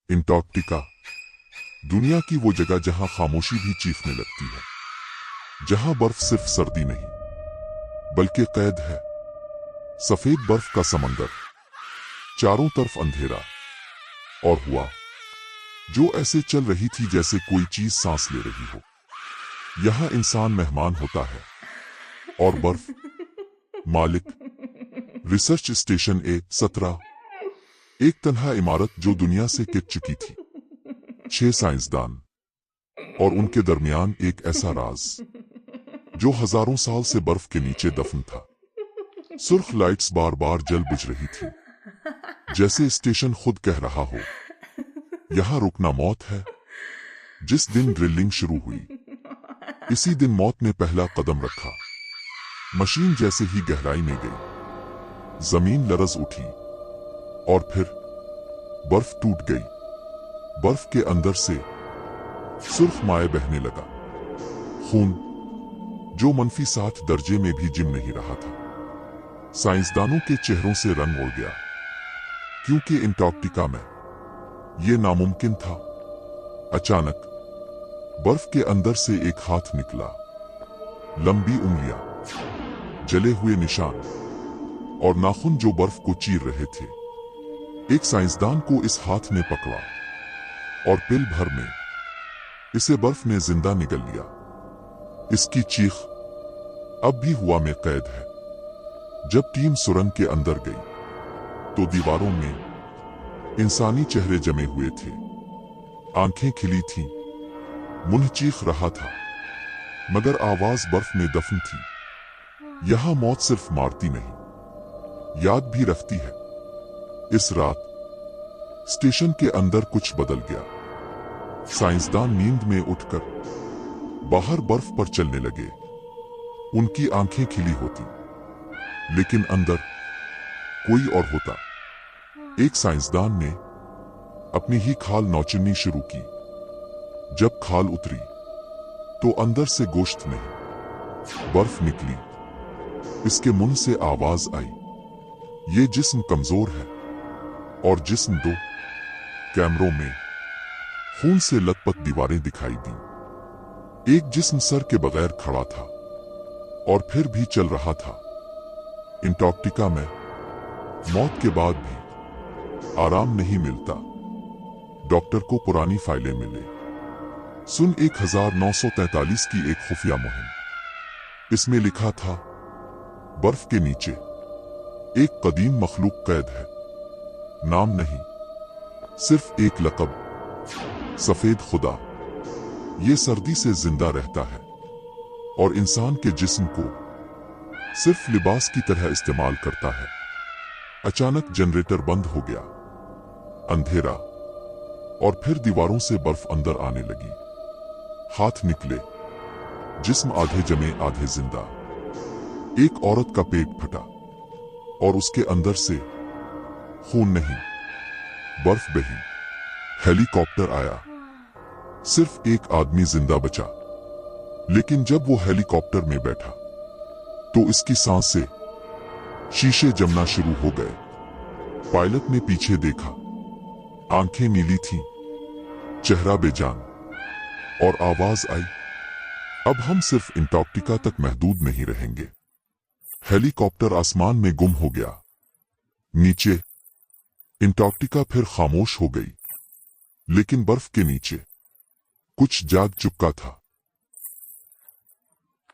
Antarctica दुनिया की वो जगह जहां खामोशी भी चीखने लगती है, जहां बर्फ सिर्फ सर्दी नहीं बल्कि कैद है। सफेद बर्फ का समंदर, चारों तरफ अंधेरा, और हवा जो ऐसे चल रही थी जैसे कोई चीज सांस ले रही हो। यहां इंसान मेहमान होता है और बर्फ मालिक। रिसर्च स्टेशन A-17 एक तन्हा इमारत जो दुनिया से गिर चुकी थी। 6 साइंसदान और उनके दरमियान एक ऐसा राज जो हजारों साल से बर्फ के नीचे दफन था। सुर्ख लाइट्स बार बार जल बुझ रही थी, जैसे स्टेशन खुद कह रहा हो, यहां रुकना मौत है। जिस दिन ड्रिलिंग शुरू हुई, इसी दिन मौत ने पहला कदम रखा। मशीन जैसे ही गहराई में गई, जमीन लरज उठी और फिर बर्फ टूट गई। बर्फ के अंदर से सुर्ख माए बहने लगा, खून जो -7 दर्जे में भी जिम नहीं रहा था। साइंसदानों के चेहरों से रंग उड़ गया, क्योंकि एंटार्कटिका में यह नामुमकिन था। अचानक बर्फ के अंदर से एक हाथ निकला, लंबी उंगलियां, जले हुए निशान और नाखून जो बर्फ को चीर रहे थे। एक साइंसदान को इस हाथ ने पकड़ा और पिल भर में इसे बर्फ में जिंदा निगल लिया। इसकी चीख अब भी हवा में कैद है। जब टीम सुरंग के अंदर गई तो दीवारों में इंसानी चेहरे जमे हुए थे, आंखें खिली थीं, मुंह चीख रहा था, मगर आवाज बर्फ में दफन थी। यहां मौत सिर्फ मारती नहीं, याद भी रखती है। इस रात स्टेशन के अंदर कुछ बदल गया। साइंसदान नींद में उठकर बाहर बर्फ पर चलने लगे। उनकी आंखें खिली होती, लेकिन अंदर कोई और होता। एक साइंसदान ने अपनी ही खाल नौचनी शुरू की। जब खाल उतरी तो अंदर से गोश्त नहीं, बर्फ निकली। इसके मुंह से आवाज आई, ये जिस्म कमजोर है। और जिस्म दो कैमरों में खून से लथपथ दीवारें दिखाई दी। एक जिस्म सर के बगैर खड़ा था और फिर भी चल रहा था। एंटार्कटिका में मौत के बाद भी आराम नहीं मिलता। डॉक्टर को पुरानी फाइलें मिले। सन 1943 की एक खुफिया मुहिम। इसमें लिखा था, बर्फ के नीचे एक कदीम मखलूक कैद है। नाम नहीं, सिर्फ एक लक़ब, सफेद खुदा। ये सर्दी से जिंदा रहता है और इंसान के जिस्म को सिर्फ लिबास की तरह इस्तेमाल करता है। अचानक जनरेटर बंद हो गया, अंधेरा, और फिर दीवारों से बर्फ अंदर आने लगी। हाथ निकले, जिस्म आधे जमे आधे जिंदा। एक औरत का पेट फटा और उसके अंदर से खून नहीं, बर्फ बही। हेलीकॉप्टर आया, सिर्फ एक आदमी जिंदा बचा। लेकिन जब वो हेलीकॉप्टर में बैठा तो इसकी सांस से शीशे जमना शुरू हो गए। पायलट ने पीछे देखा, आंखें नीली थीं, चेहरा बेजान, और आवाज आई, अब हम सिर्फ एंटार्कटिका तक महदूद नहीं रहेंगे। हेलीकॉप्टर आसमान में गुम हो गया। नीचे एंटार्कटिका फिर खामोश हो गई, लेकिन बर्फ के नीचे कुछ जाग चुका था।